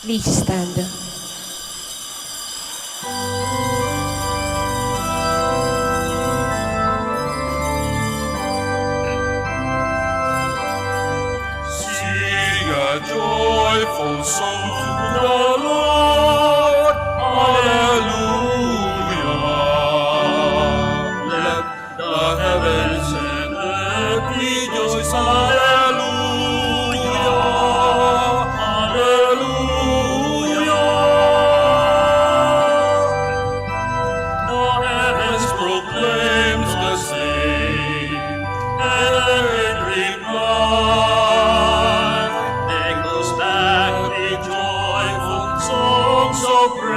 Please stand. Sing a joyful song to the Lord. Hallelujah. Let the heavens and earth rejoice. Hallelujah. Hallelujah. The heavens proclaims the same, and the earth replies. Echoes back the joyful songs of praise.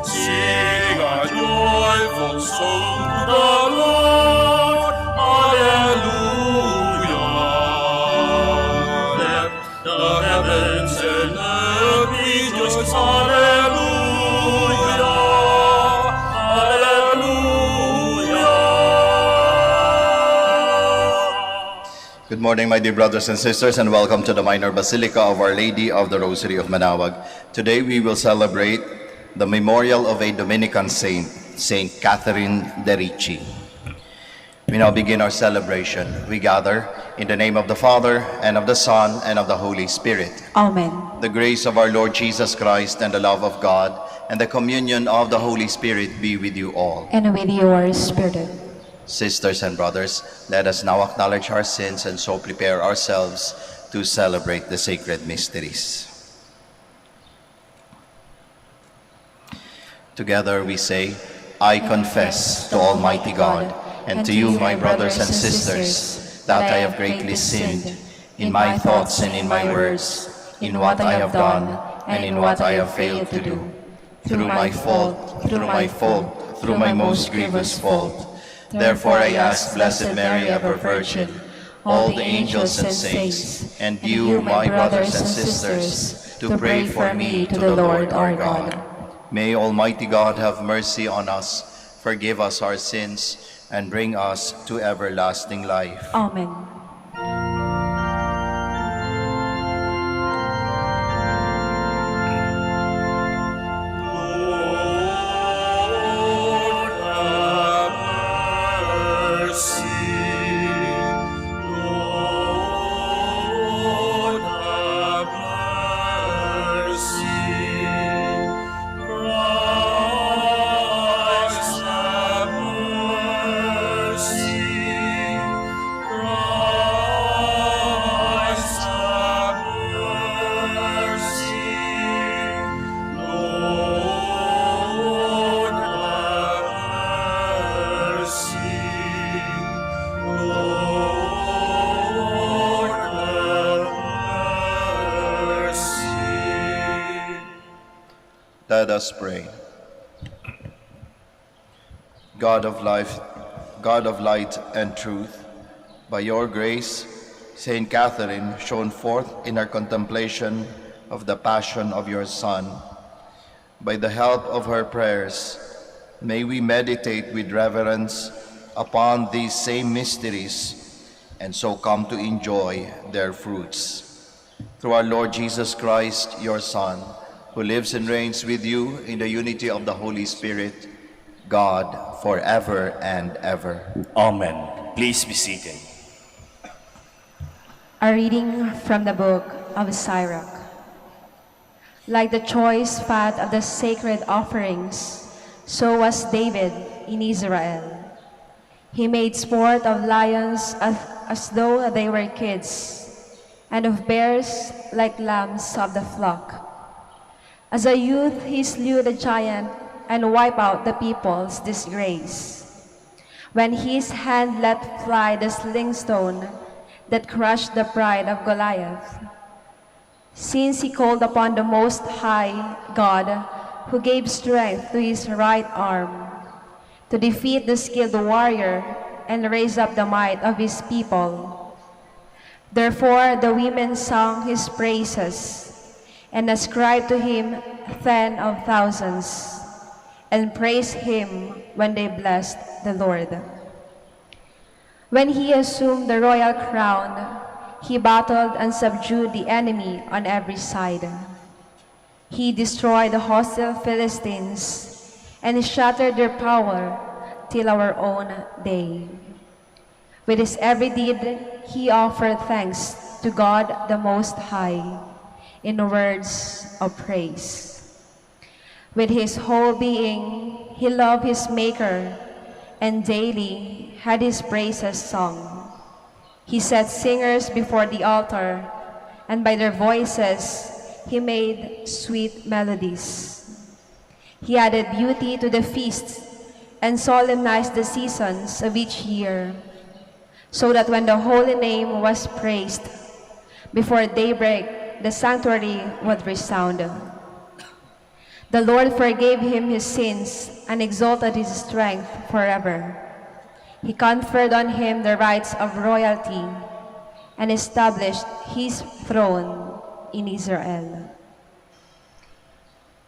Sing a joyful song to the Lord. Hallelujah. Let the heavens and earth rejoice. Hallelujah. Hallelujah. Good morning, my dear brothers and sisters, and welcome to the Minor Basilica of Our Lady of the Rosary of Manaoag. Today we will celebrate the memorial of a Dominican saint, Saint Catherine de Ricci. We now begin our celebration. We gather in the name of the Father, and of the Son, and of the Holy Spirit. Amen. The grace of our Lord Jesus Christ, and the love of God, and the communion of the Holy Spirit be with you all. And with your spirit. Sisters and brothers, let us now acknowledge our sins and so prepare ourselves to celebrate the sacred mysteries. Together we say, I confess to Almighty God and to you, my brothers and sisters, that I have greatly sinned in my thoughts and in my words, in what I have done and in what I have failed to do, through my fault, through my most grievous fault. Therefore I ask Blessed Mary, ever Virgin, all the angels and saints, and you, my brothers and sisters, to pray for me to the Lord our God. May Almighty God have mercy on us, forgive us our sins, and bring us to everlasting life. Amen. Lord, have mercy. Lord, have mercy. Christ, have mercy. Christ, have mercy. Lord, have mercy. Lord, have mercy. Let us pray. God of life, God of light and truth, by your grace, Saint Catherine shone forth in her contemplation of the passion of your Son. By the help of her prayers, may we meditate with reverence upon these same mysteries and so come to enjoy their fruits. Through our Lord Jesus Christ, your Son, who lives and reigns with you in the unity of the Holy Spirit, God, forever and ever. Amen. Please be seated. A reading from the book of Sirach. Like the choice fat of the sacred offerings, so was David in Israel. He made sport of lions as though they were kids, and of bears like lambs of the flock. As a youth he slew the giant and wiped out the people's disgrace. When his hand let fly the sling stone that crushed the pride of Goliath. Since he called upon the Most High God, who gave strength to his right arm, to defeat the skilled warrior and raise up the might of his people. Therefore the women sang his praises, and ascribed to him 10 of thousands, and praised him when they blessed the Lord. When he assumed the royal crown, he battled and subdued the enemy on every side. He destroyed the hostile Philistines and shattered their power till our own day. With his every deed, he offered thanks to God the Most High in words of praise. With his whole being, he loved his Maker and daily had his praises sung. He set singers before the altar, and by their voices he made sweet melodies. He added beauty to the feasts and solemnized the seasons of each year, so that when the holy name was praised, before daybreak the sanctuary would resound. The Lord forgave him his sins and exalted his strength forever. He conferred on him the rights of royalty and established his throne in Israel.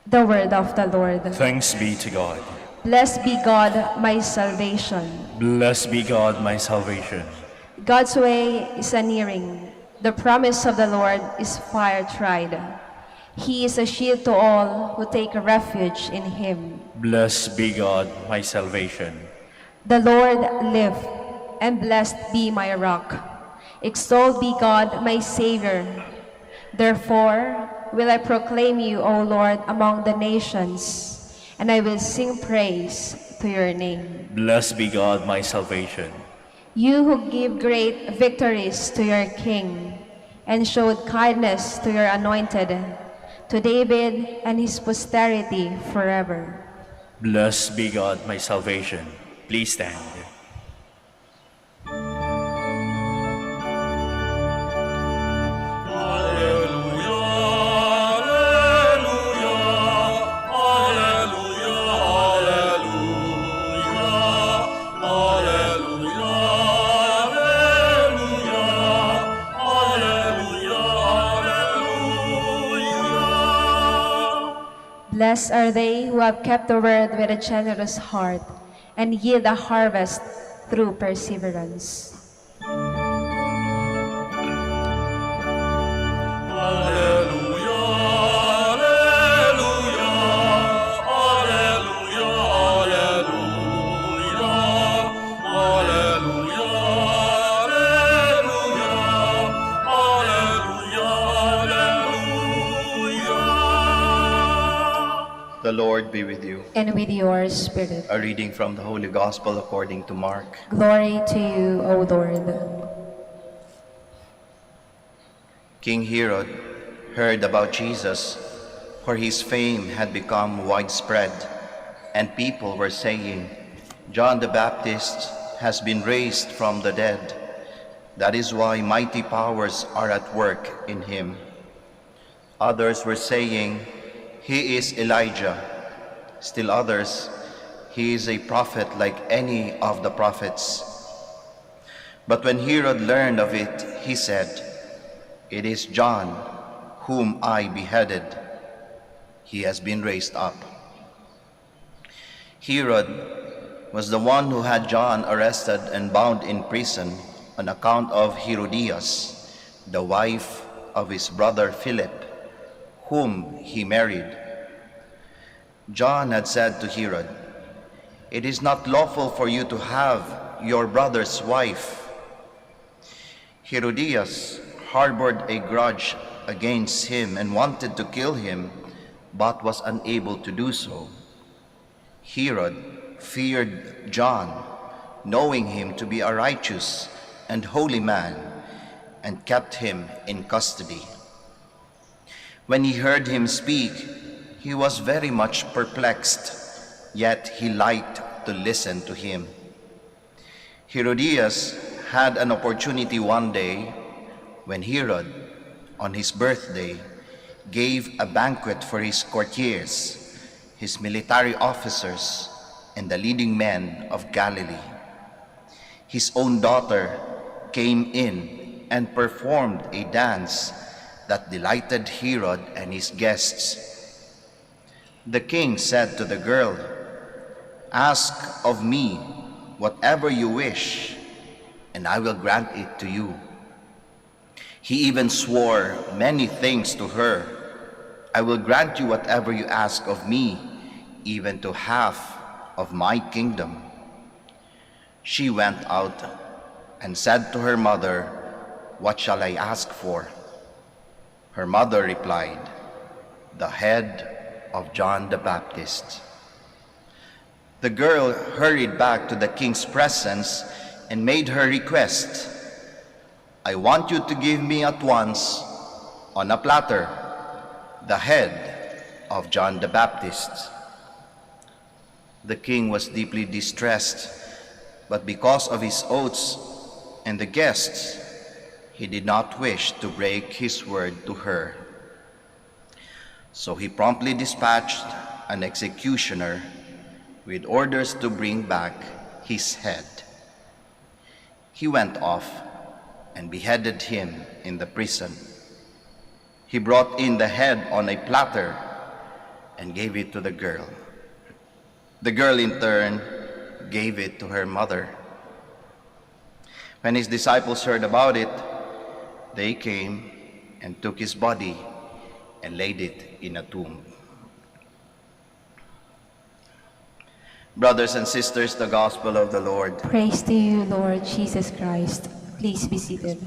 The word of the Lord. Thanks be to God. Blessed be God, my salvation. Blessed be God, my salvation. God's way is nearing. The promise of the Lord is fire tried. He is a shield to all who take refuge in him. Blessed be God, my salvation. The Lord live, and blessed be my rock. Extolled be God, my Savior. Therefore will I proclaim you, O Lord, among the nations, and I will sing praise to your name. Blessed be God, my salvation. You who give great victories to your king, and showed kindness to your anointed, to David and his posterity forever. Blessed be God, my salvation. Please stand. Blessed are they who have kept the word with a generous heart and yield a harvest through perseverance. The Lord be with you. And with your spirit. A reading from the Holy Gospel according to Mark. Glory to you, O Lord. King Herod heard about Jesus, for his fame had become widespread, and people were saying, "John the Baptist has been raised from the dead. That is why mighty powers are at work in him." Others were saying, "He is Elijah." Still others, "He is a prophet like any of the prophets." But when Herod learned of it, he said, "It is John, whom I beheaded. He has been raised up." Herod was the one who had John arrested and bound in prison on account of Herodias, the wife of his brother Philip, whom he married. John had said to Herod, "It is not lawful for you to have your brother's wife." Herodias harbored a grudge against him and wanted to kill him, but was unable to do so. Herod feared John, knowing him to be a righteous and holy man, and kept him in custody. When he heard him speak, he was very much perplexed, yet he liked to listen to him. Herodias had an opportunity one day when Herod, on his birthday, gave a banquet for his courtiers, his military officers, and the leading men of Galilee. His own daughter came in and performed a dance that delighted Herod and his guests. The king said to the girl, "Ask of me whatever you wish, and I will grant it to you." He even swore many things to her. I will grant you whatever you ask of me, even to half of my kingdom. She went out and said to her mother, "What shall I ask for?" Her mother replied, "The head of John the Baptist." The girl hurried back to the king's presence and made her request, "I want you to give me at once, on a platter, the head of John the Baptist." The king was deeply distressed, but because of his oaths and the guests, he did not wish to break his word to her. So he promptly dispatched an executioner with orders to bring back his head. He went off and beheaded him in the prison. He brought in the head on a platter and gave it to the girl. The girl in turn gave it to her mother. When his disciples heard about it, they came and took his body and laid it in a tomb. Brothers and sisters, the gospel of the Lord. Praise to you, Lord Jesus Christ. Please be seated.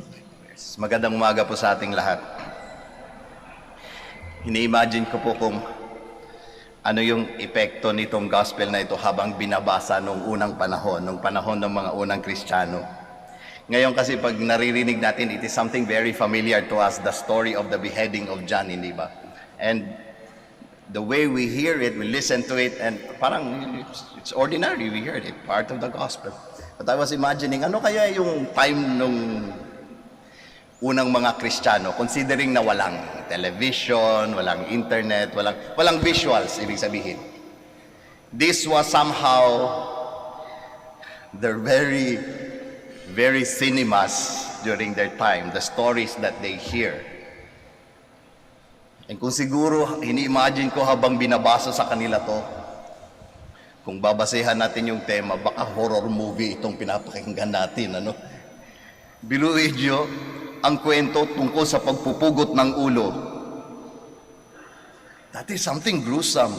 Magandang umaga po sa ating lahat. Ini-imagine ko po kung ano yung epekto nitong gospel na ito habang binabasa nung unang panahon, nung panahon ng mga unang Kristiyano. Ngayon kasi pag naririnig natin, it is something very familiar to us, the story of the beheading of John, hindi ba? And the way we hear it, we listen to it, and parang it's ordinary, we hear it, part of the gospel. But I was imagining, ano kaya yung time nung unang mga Kristiyano, considering na walang television, walang internet, walang visuals, ibig sabihin. This was somehow their very, very cinemas during their time, the stories that they hear. And kung siguro, ini-imagine ko habang binabasa sa kanila to, kung babasehan natin yung tema, baka horror movie itong pinapakinggan natin, ano? Biruin nyo ang kwento tungkol sa pagpupugot ng ulo. That is something gruesome.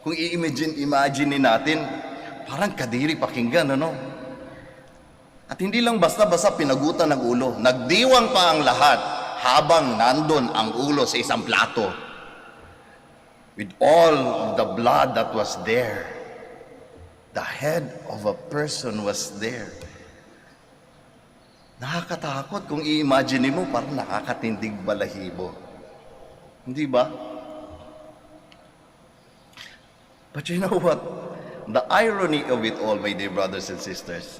Kung i-imagine natin, parang kadiri pakinggan, ano? At hindi lang basta-basta pinagutan ng ulo. Nagdiwang pa ang lahat habang nandun ang ulo sa isang plato. With all of the blood that was there, the head of a person was there. Nakakatakot kung i-imagine mo, parang nakakatindig balahibo. Hindi ba? But you know what? The irony of it all, my dear brothers and sisters,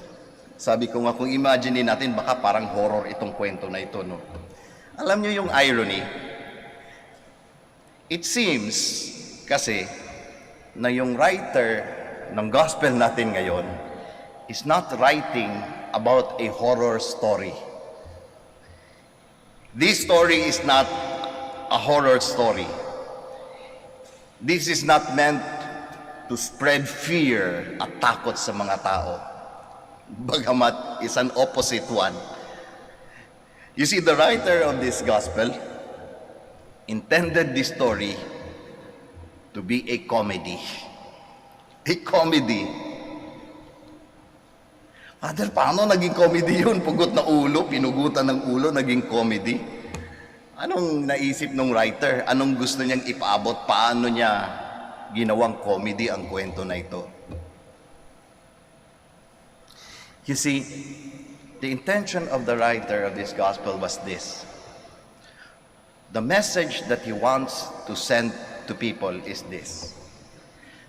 sabi ko nga, kung imagine natin, baka parang horror itong kwento na ito, no? Alam niyo yung irony? It seems kasi na yung writer ng gospel natin ngayon is not writing about a horror story. This story is not a horror story. This is not meant to spread fear at takot sa mga tao. Bagamat is an opposite one. You see, the writer of this gospel intended this story to be a comedy. A comedy. Father, paano naging comedy yun? Pugot na ulo, pinugutan ng ulo, naging comedy. Anong naisip ng writer? Anong gusto niyang ipaabot? Paano niya ginawang comedy ang kwento na ito? You see, the intention of the writer of this gospel was this. The message that he wants to send to people is this.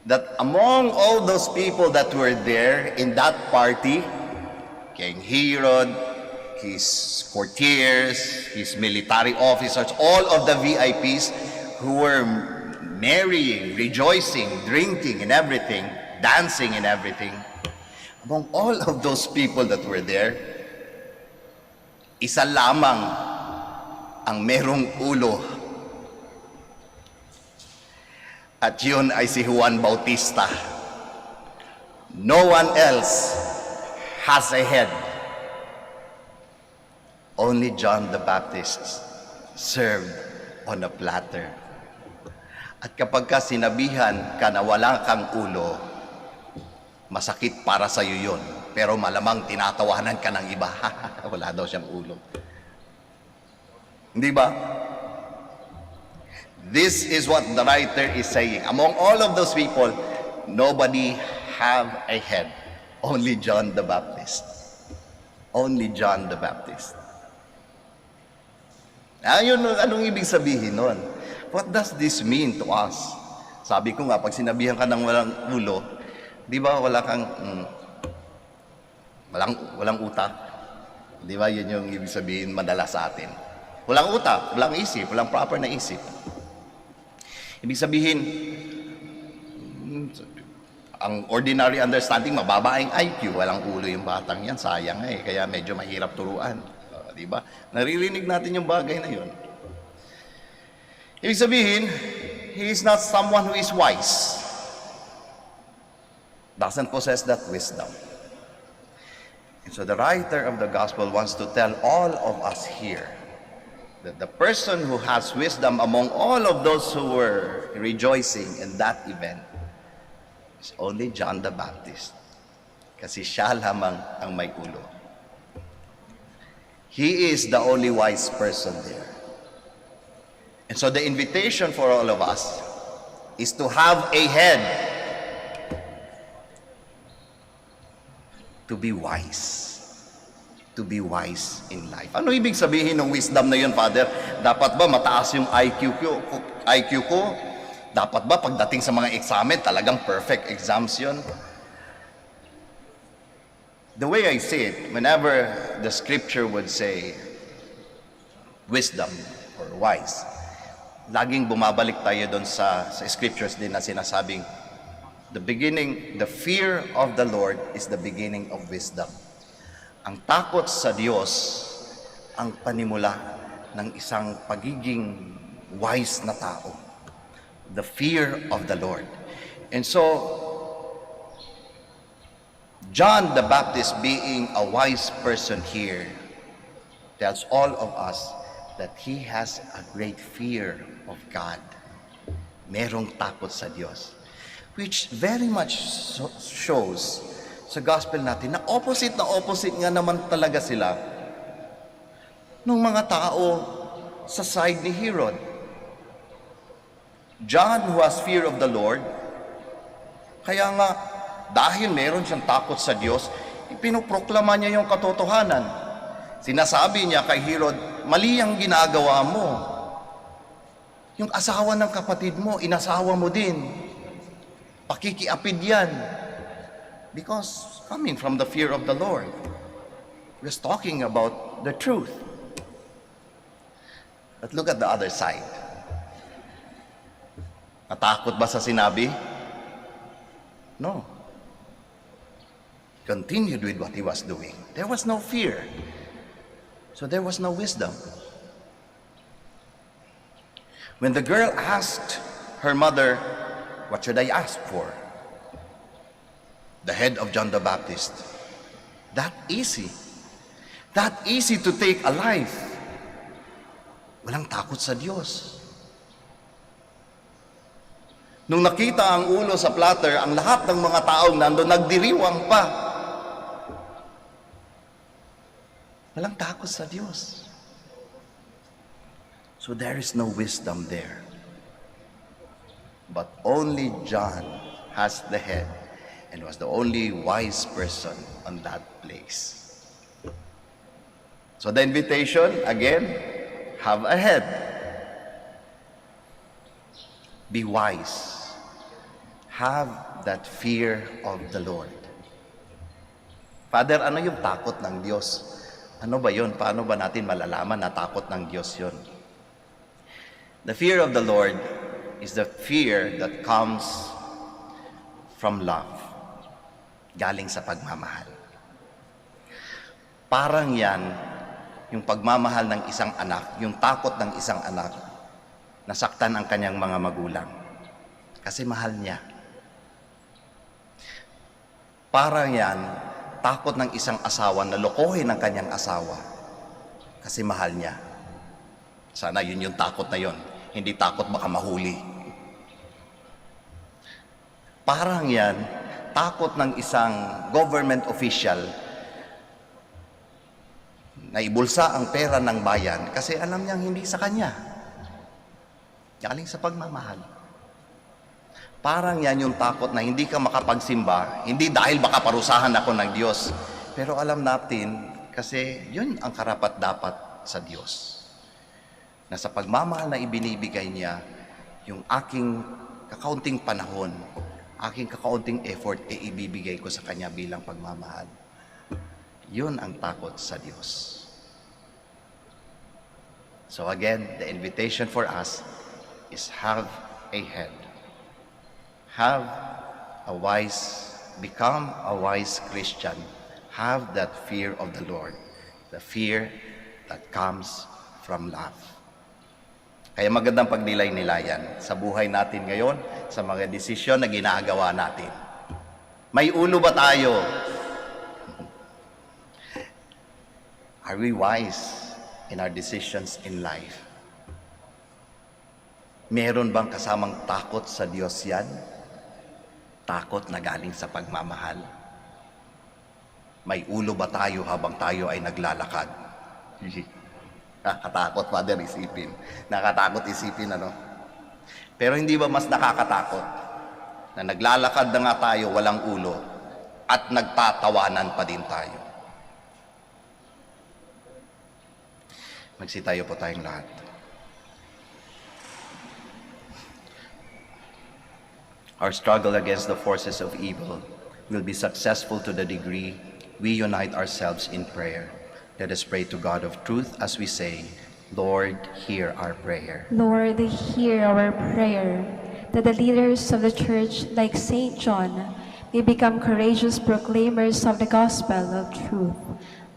That among all those people that were there in that party, King Herod, his courtiers, his military officers, all of the VIPs who were marrying, rejoicing, drinking and everything, dancing and everything, among all of those people that were there, isa lamang ang merong ulo. At yun ay si Juan Bautista. No one else has a head. Only John the Baptist served on a platter. At kapag ka sinabihan ka na wala kang ulo, masakit para sa iyo yun. Pero malamang tinatawanan ka ng iba. Wala daw siyang ulo. Hindi ba? This is what the writer is saying. Among all of those people, nobody have a head. Only John the Baptist. Only John the Baptist. Ayun, anong ibig sabihin nun? What does this mean to us? Sabi ko nga, pag sinabihan ka ng walang ulo, di ba wala kang, walang utak? Di ba yun yung ibig sabihin madalas sa atin? Walang utak, walang isip, walang proper na isip. Ibig sabihin, ang ordinary understanding, mababa ang IQ, walang ulo yung batang yan, sayang kaya medyo mahirap turuan. Di ba? Naririnig natin yung bagay na yun. Ibig sabihin, he is not someone who is wise. Doesn't possess that wisdom. And so the writer of the gospel wants to tell all of us here that the person who has wisdom among all of those who were rejoicing in that event is only John the Baptist. Kasi siya lamang ang may ulo. He is the only wise person there. And so the invitation for all of us is to have a head, to be wise. To be wise in life. Ano ibig sabihin ng wisdom na yun, Father? Dapat ba mataas yung IQ ko? Dapat ba pagdating sa mga examen, talagang perfect exams yun? The way I see it, whenever the scripture would say wisdom or wise, laging bumabalik tayo doon sa scriptures din na sinasabing, the fear of the Lord is the beginning of wisdom. Ang takot sa Diyos ang panimula ng isang pagiging wise na tao. The fear of the Lord. And so, John the Baptist, being a wise person here, tells all of us that he has a great fear of God. Merong takot sa Diyos. Which very much shows sa gospel natin na opposite nga naman talaga sila ng mga tao sa side ni Herod. John, who has fear of the Lord, kaya nga dahil meron siyang takot sa Diyos, ipinoproklama niya yung katotohanan. Sinasabi niya kay Herod, mali ang ginagawa mo. Yung asawa ng kapatid mo, inasawa mo din. Pakikiapid yan. Because coming from the fear of the Lord, we're talking about the truth. But look at the other side. Natakot ba sa sinabi? No. Continued with what he was doing. There was no fear. So there was no wisdom. When the girl asked her mother, what should I ask for? The head of John the Baptist. That easy. That easy to take a life. Walang takot sa Diyos. Nung nakita ang ulo sa platter, ang lahat ng mga taong nandun nagdiriwang pa. Walang takot sa Diyos. So there is no wisdom there. But only John has the head and was the only wise person on that place. So the invitation, again, have a head. Be wise. Have that fear of the Lord. Father, ano yung takot ng Diyos? Ano ba yun? Paano ba natin malalaman na takot ng Diyos yun? The fear of the Lord is the fear that comes from love. Galing sa pagmamahal. Parang yan, yung pagmamahal ng isang anak, yung takot ng isang anak, nasaktan ang kanyang mga magulang. Kasi mahal niya. Parang yan, takot ng isang asawa na lokohin ang kanyang asawa. Kasi mahal niya. Sana yun yung takot na yun. Hindi takot baka mahuli. Parang yan, takot ng isang government official na ibulsa ang pera ng bayan kasi alam niyang hindi sa kanya. Galing sa pagmamahal. Parang yan yung takot na hindi ka makapagsimba, hindi dahil baka parusahan ako ng Diyos. Pero alam natin, kasi yun ang karapat-dapat sa Diyos. Na sa pagmamahal na ibinibigay niya, yung aking kakaunting panahon, aking kakaunting effort, ibibigay ko sa Kanya bilang pagmamahal. Yun ang takot sa Diyos. So again, the invitation for us is have a head. Have a wise, become a wise Christian. Have that fear of the Lord. The fear that comes from love. Kaya magandang pagnilay-nilayan sa buhay natin ngayon, sa mga desisyon na ginagawa natin. May ulo ba tayo? Are we wise in our decisions in life? Meron bang kasamang takot sa Diyos yan? Takot na galing sa pagmamahal? May ulo ba tayo habang tayo ay naglalakad? Nakakatakot, Father, isipin. Nakakatakot isipin, ano? Pero hindi ba mas nakakatakot na naglalakad na nga tayo walang ulo at nagtatawanan pa din tayo? Magsitayo po tayong lahat. Our struggle against the forces of evil will be successful to the degree we unite ourselves in prayer. Let us pray to God of truth as we say, Lord, hear our prayer. Lord, hear our prayer, that the leaders of the Church, like Saint John, may become courageous proclaimers of the gospel of truth.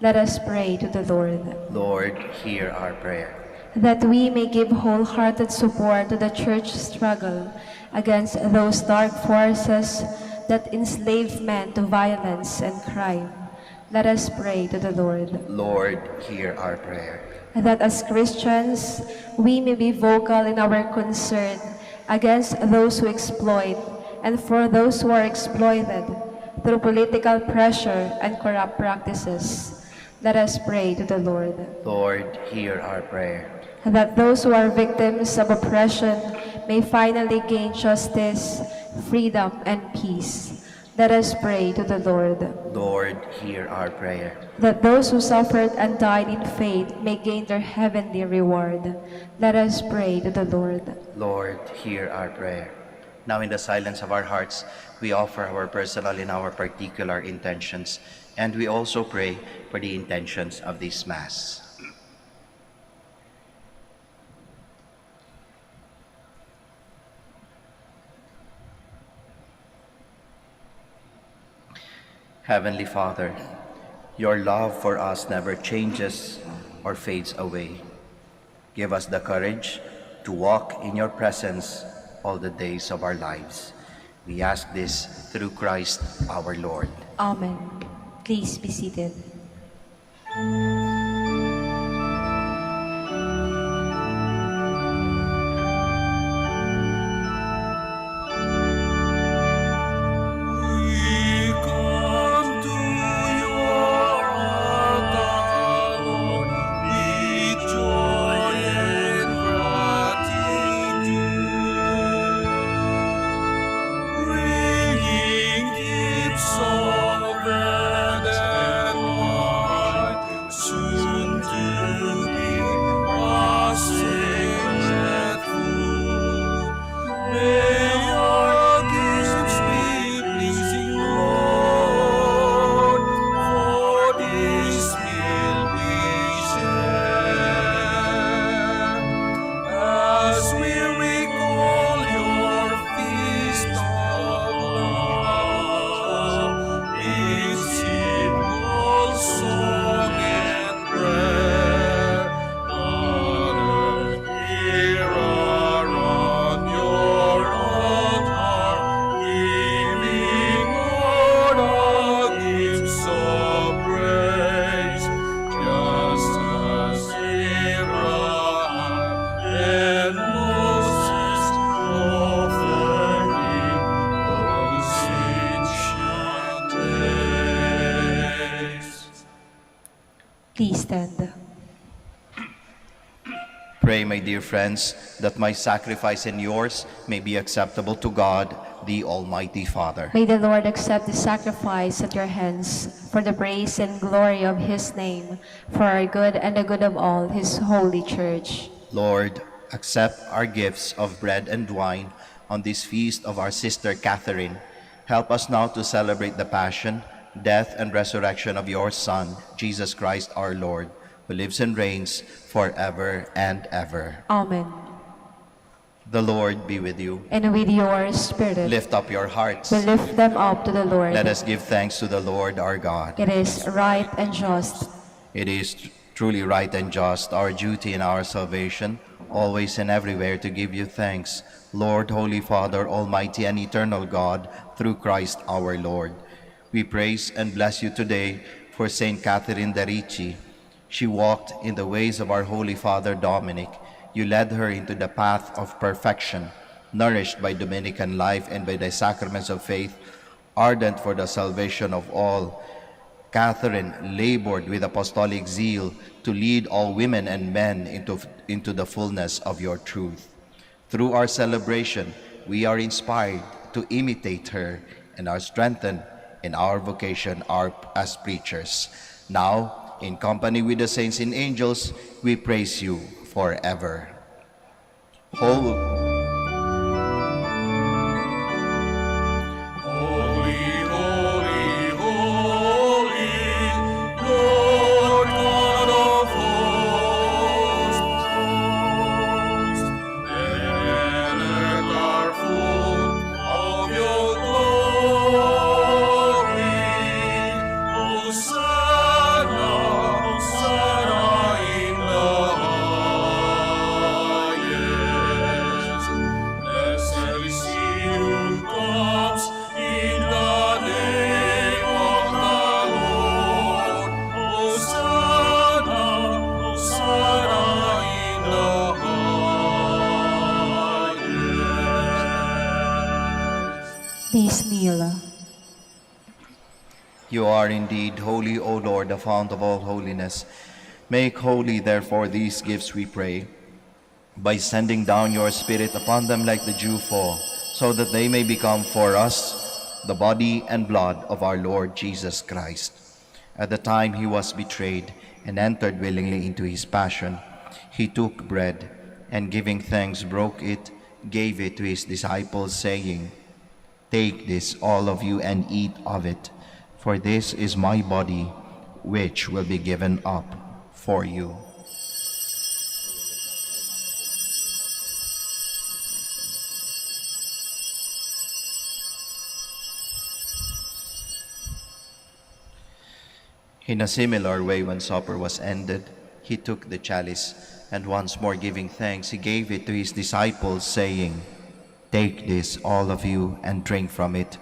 Let us pray to the Lord. Lord, hear our prayer. That we may give wholehearted support to the Church struggle against those dark forces that enslave men to violence and crime. Let us pray to the Lord. Lord, hear our prayer. That as Christians, we may be vocal in our concern against those who exploit and for those who are exploited through political pressure and corrupt practices. Let us pray to the Lord. Lord, hear our prayer. That those who are victims of oppression may finally gain justice, freedom, and peace. Let us pray to the Lord. Lord, hear our prayer. That those who suffered and died in faith may gain their heavenly reward. Let us pray to the Lord. Lord, hear our prayer. Now in the silence of our hearts, we offer our personal and our particular intentions, and we also pray for the intentions of this Mass. Heavenly Father, your love for us never changes or fades away. Give us the courage to walk in your presence all the days of our lives. We ask this through Christ our Lord. Amen. Please be seated. We come to your altar, Lord, with joy and gratitude, bringing gifts of bread and wine, Please stand. Pray, my dear friends, that my sacrifice and yours may be acceptable to God, the Almighty Father. May the Lord accept the sacrifice at your hands for the praise and glory of his name, for our good and the good of all his holy church. Lord, accept our gifts of bread and wine on this feast of our sister Catherine. Help us now to celebrate the passion, death, and resurrection of your Son, Jesus Christ our Lord, who lives and reigns forever and ever. Amen. The Lord be with you. And with your spirit, Lift up your hearts. we lift them up to the Lord. Let us give thanks to the Lord our God. It is right and just. It is truly right and just, our duty and our salvation, always and everywhere to give you thanks, Lord, Holy Father, Almighty and eternal God, through Christ our Lord. We praise and bless you today for Saint Catherine de' Ricci. She walked in the ways of our Holy Father Dominic. You led her into the path of perfection, nourished by Dominican life and by the sacraments of faith, ardent for the salvation of all. Catherine labored with apostolic zeal to lead all women and men into the fullness of your truth. Through our celebration, we are inspired to imitate her and are strengthened in our vocation as preachers. Now, in company with the saints and angels, we praise you forever. Holy, holy, holy, Lord God of hosts, and earth are full of your glory. Hosanna, Hosanna in the highest. Blessed is he who comes in the name of the Lord. Hosanna, Hosanna in the highest. Please kneel. You are indeed holy, O Lord, the fount of all holiness. Make holy, therefore, these gifts, we pray, by sending down your Spirit upon them like the dew fall, so that they may become for us the body and blood of our Lord Jesus Christ. At the time he was betrayed and entered willingly into his passion, he took bread, and giving thanks broke it, gave it to his disciples, saying, "Take this, all of you, and eat of it, for this is my body, which will be given up for you." In a similar way, when supper was ended, he took the chalice, and once more giving thanks, he gave it to his disciples, saying, "Take this, all of you, and drink from it,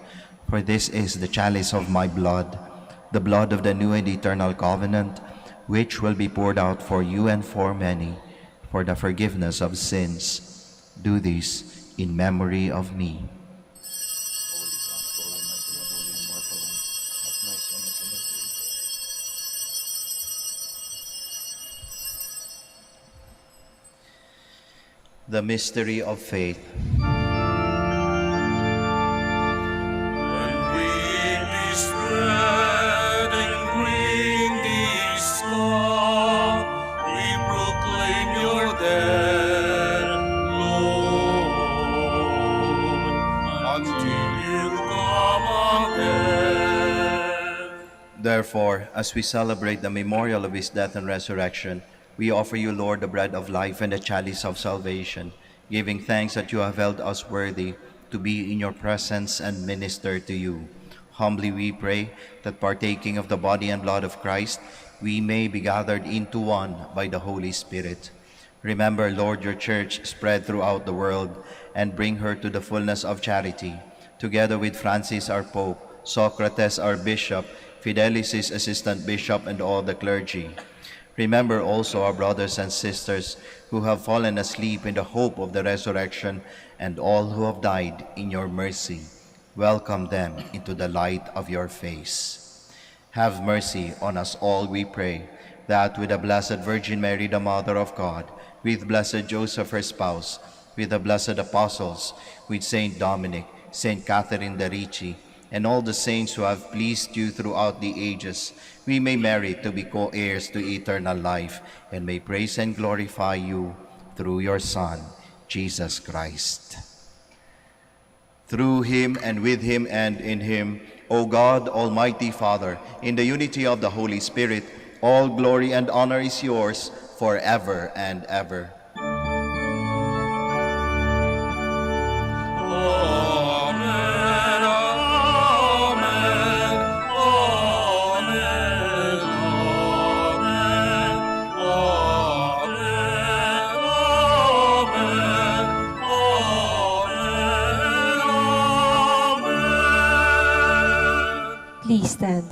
for this is the chalice of my blood, the blood of the new and eternal covenant, which will be poured out for you and for many, for the forgiveness of sins. Do this in memory of me." The mystery of faith. When we eat this bread and drink this cup, we proclaim your death, Lord, until you come again. Therefore, as we celebrate the memorial of his death and resurrection, we offer you, Lord, the bread of life and the chalice of salvation, giving thanks that you have held us worthy to be in your presence and minister to you. Humbly we pray that, partaking of the body and blood of Christ, we may be gathered into one by the Holy Spirit. Remember, Lord, your church spread throughout the world, and bring her to the fullness of charity, together with Francis our Pope, Socrates our Bishop, Fidelis his Assistant Bishop, and all the clergy. Remember also our brothers and sisters who have fallen asleep in the hope of the resurrection, and all who have died in your mercy. Welcome them into the light of your face. Have mercy on us all, we pray, that with the Blessed Virgin Mary, the Mother of God, with Blessed Joseph, her spouse, with the blessed apostles, with Saint Dominic, Saint Catherine de' Ricci, and all the saints who have pleased you throughout the ages, we may merit to be co-heirs to eternal life, and may praise and glorify you through your Son, Jesus Christ. Through him, and with him, and in him, O God, Almighty Father, in the unity of the Holy Spirit, all glory and honor is yours forever and ever. Amen, amen, amen, amen, amen, amen. Please stand.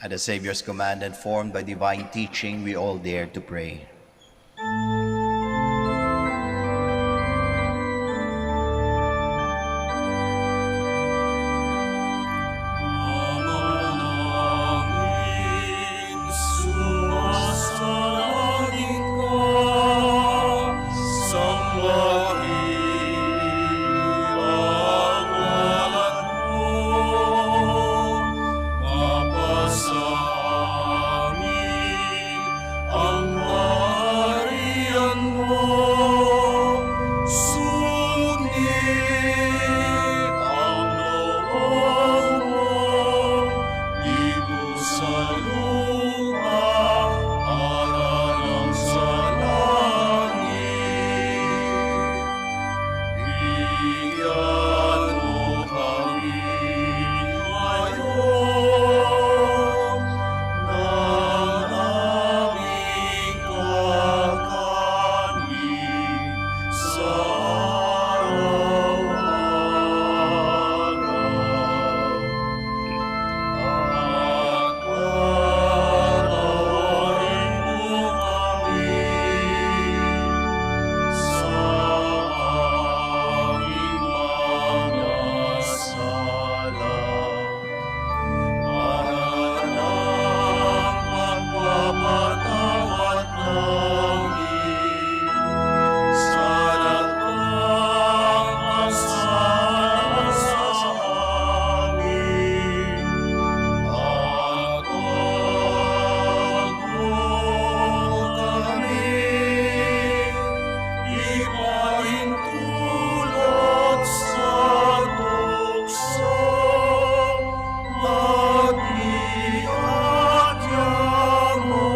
At the Savior's command and formed by divine teaching, we all dare to pray. Manalangin, sumasalangit ka, sambahin ang ngalan mo. Mapasangin ang marian mo, sungit ang loob mo, dito sa lupa para lang sa langit. Bigyan mo kami ngayon ng aming kakanin sa araw-araw. At patawarin mo kami sa aming mga sala. Para ng pagpapatawad namin sa nagkakasala sa amin. At huwag mo kami ipahintulot sa tukso, mag-iadya mo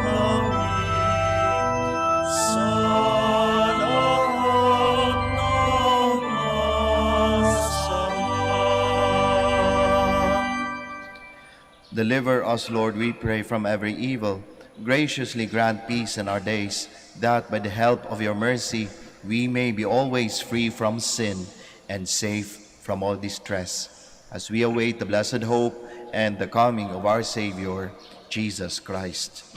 kami sa lahat ng masama. Deliver us, Lord, we pray, from every evil. Graciously grant peace in our days, that by the help of your mercy we may be always free from sin and safe from all distress, as we await the blessed hope and the coming of our Savior, Jesus Christ.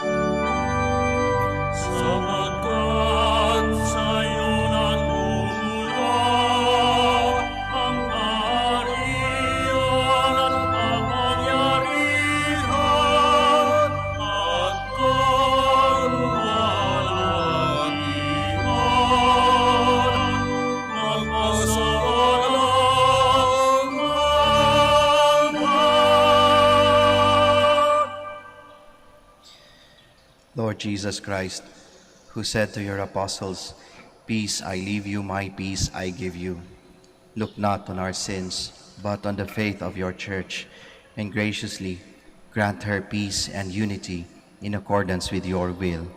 Sapagkat sa'yo nagmumula ang kaharian at kapangyarihan at kaluwalhatian, magpasalamat. Lord Jesus Christ, who said to your apostles, "Peace I leave you, my peace I give you," look not on our sins, but on the faith of your church, and graciously grant her peace and unity in accordance with your will,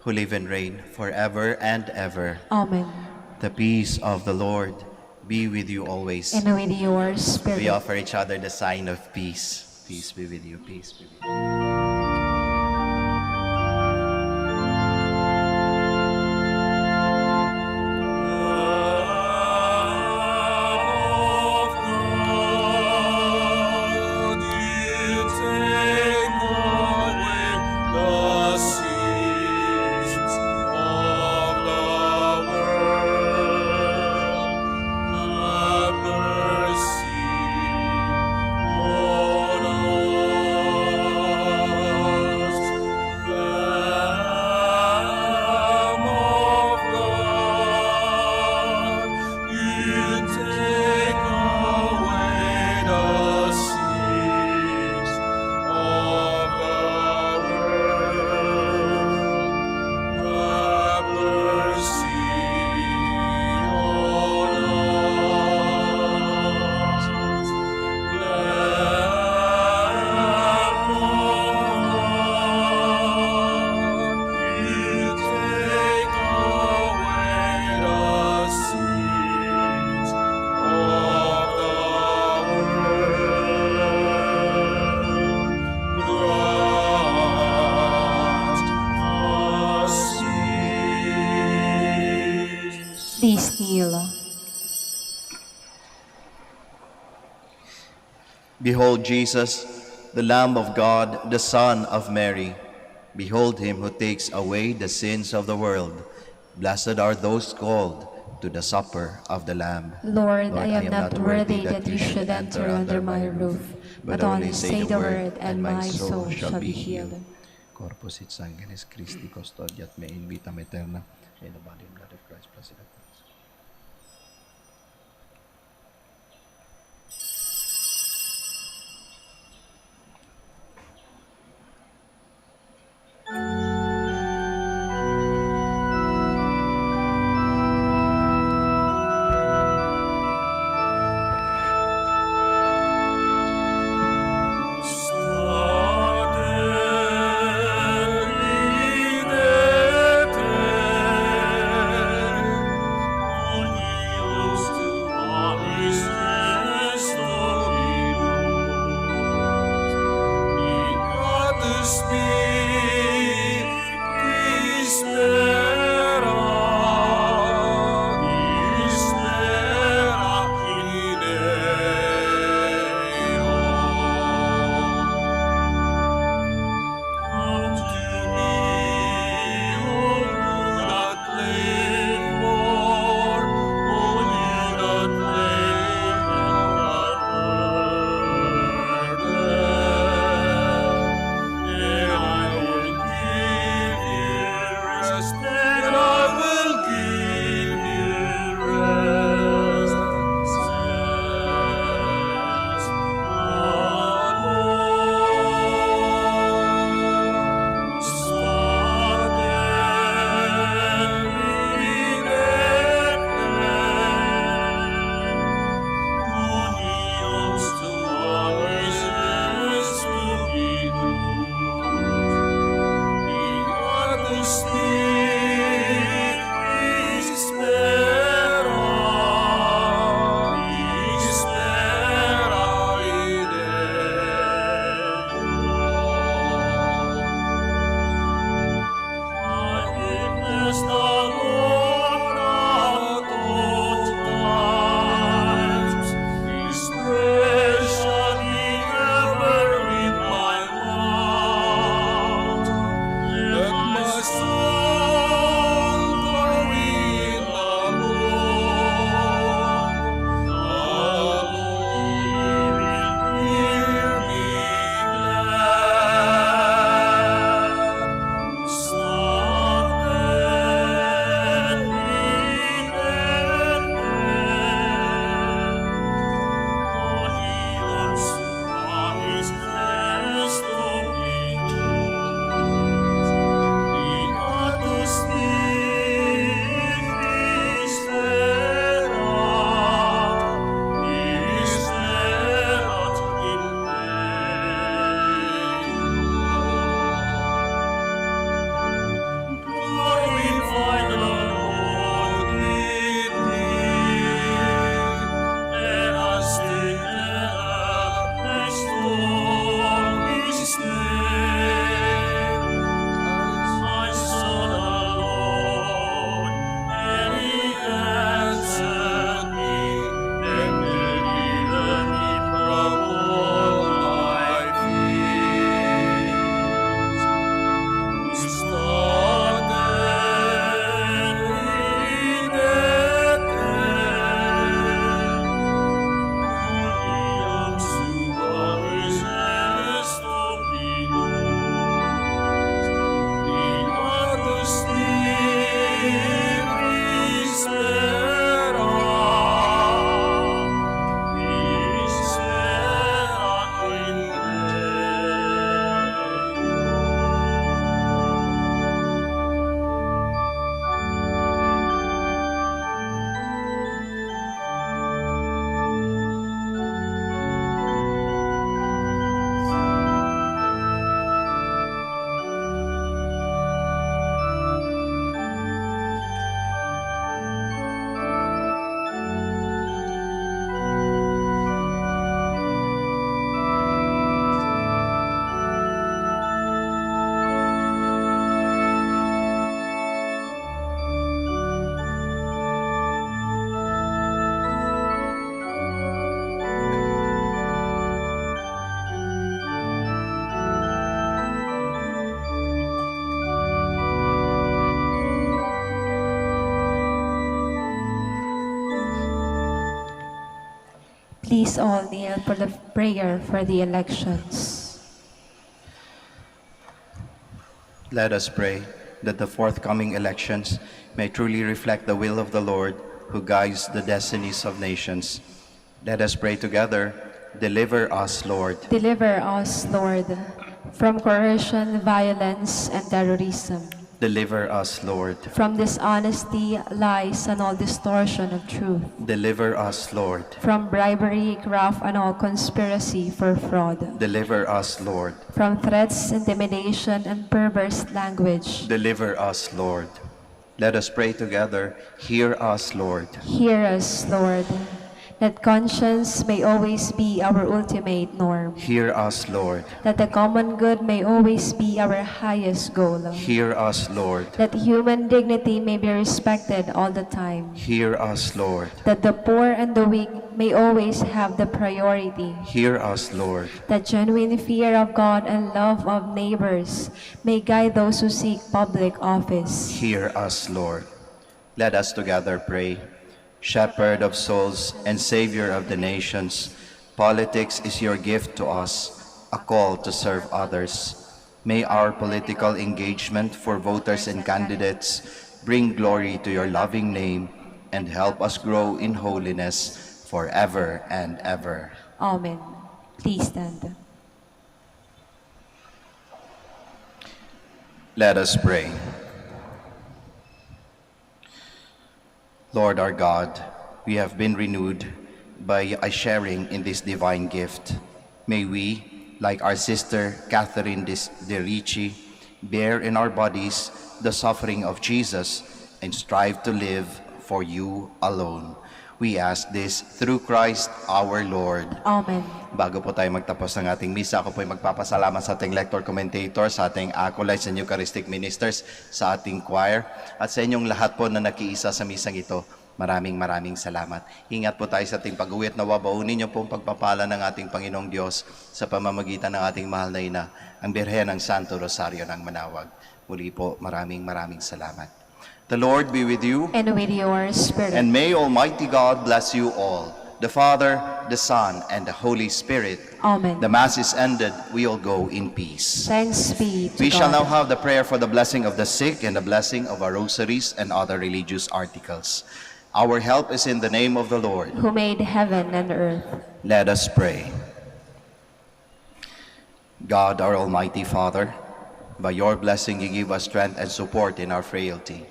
who live and reign forever and ever. Amen. The peace of the Lord be with you always. And with your spirit. We offer each other the sign of peace. Peace be with you, peace be with you. Lord, Behold Jesus, the Lamb of God, the Son of Mary. Behold him who takes away the sins of the world. Blessed are those called to the supper of the Lamb. Lord, I am not worthy that you should enter under my roof, but only say the word, and my soul shall be healed. Corpus et sanguinis Christi custodiat me in vitam aeterna, in the body and blood of Christ, blessed of us. Please all kneel for the prayer for the elections. Let us pray that the forthcoming elections may truly reflect the will of the Lord who guides the destinies of nations. Let us pray together. Deliver us, Lord. Deliver us, Lord, from coercion, violence, and terrorism, Deliver us, Lord. from dishonesty, lies, and all distortion of truth, Deliver us, Lord. from bribery, graft, and all conspiracy for fraud, Deliver us, Lord. from threats, intimidation, and perverse language. Deliver us, Lord. Let us pray together. Hear us, Lord. Hear us, Lord, that conscience may always be our ultimate norm, Hear us, Lord. that the common good may always be our highest goal, Hear us, Lord. that human dignity may be respected all the time, Hear us, Lord. that the poor and the weak may always have the priority, Hear us, Lord. that genuine fear of God and love of neighbors may guide those who seek public office. Hear us, Lord. Let us together pray. Shepherd of souls and Savior of the nations, politics is your gift to us, a call to serve others. May our political engagement for voters and candidates bring glory to your loving name and help us grow in holiness forever and ever. Amen. Please stand. Let us pray. Lord our God, we have been renewed by a sharing in this divine gift. May we, like our sister Catherine de Ricci, bear in our bodies the suffering of Jesus and strive to live for you alone. We ask this through Christ our Lord. Amen. Bago po tayo magtapos ng ating misa, ako po ay magpapasalamat sa ating lector commentator, sa ating acolytes and Eucharistic ministers, sa ating choir, at sa inyong lahat po na nakiisa sa misang ito. Maraming salamat. Ingat po tayo sa ating pag-uwi at nawabaunin niyo po ang pagpapala ng ating Panginoong Diyos sa pamamagitan ng ating mahal na ina, ang Birhen ng Santo Rosario ng Manaoag. Muli po, maraming salamat. The Lord be with you, And with your spirit. and may Almighty God bless you all, the Father, the Son, and the Holy Spirit. Amen. The Mass is ended. We all go in peace. Thanks be to We God. shall now have the prayer for the blessing of the sick and the blessing of our rosaries and other religious articles. Our help is in the name of the Lord. Who made heaven and earth. Let us pray. God, our Almighty Father, by your blessing you give us strength and support in our frailty.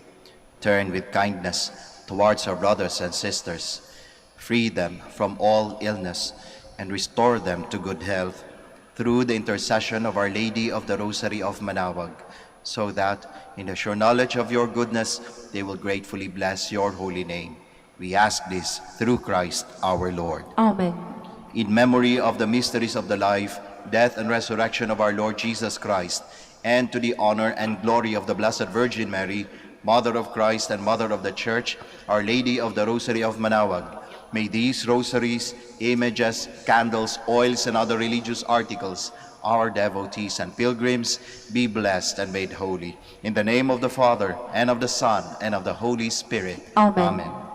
Turn with kindness towards our brothers and sisters. Free them from all illness and restore them to good health through the intercession of Our Lady of the Rosary of Manaoag, so that in the sure knowledge of your goodness they will gratefully bless your holy name. We ask this through Christ our Lord. Amen. In memory of the mysteries of the life, death, and resurrection of our Lord Jesus Christ, and to the honor and glory of the Blessed Virgin Mary, Mother of Christ and Mother of the Church, Our Lady of the Rosary of Manaoag, may these rosaries, images, candles, oils, and other religious articles, our devotees and pilgrims, be blessed and made holy. In the name of the Father, and of the Son, and of the Holy Spirit. Amen. Amen.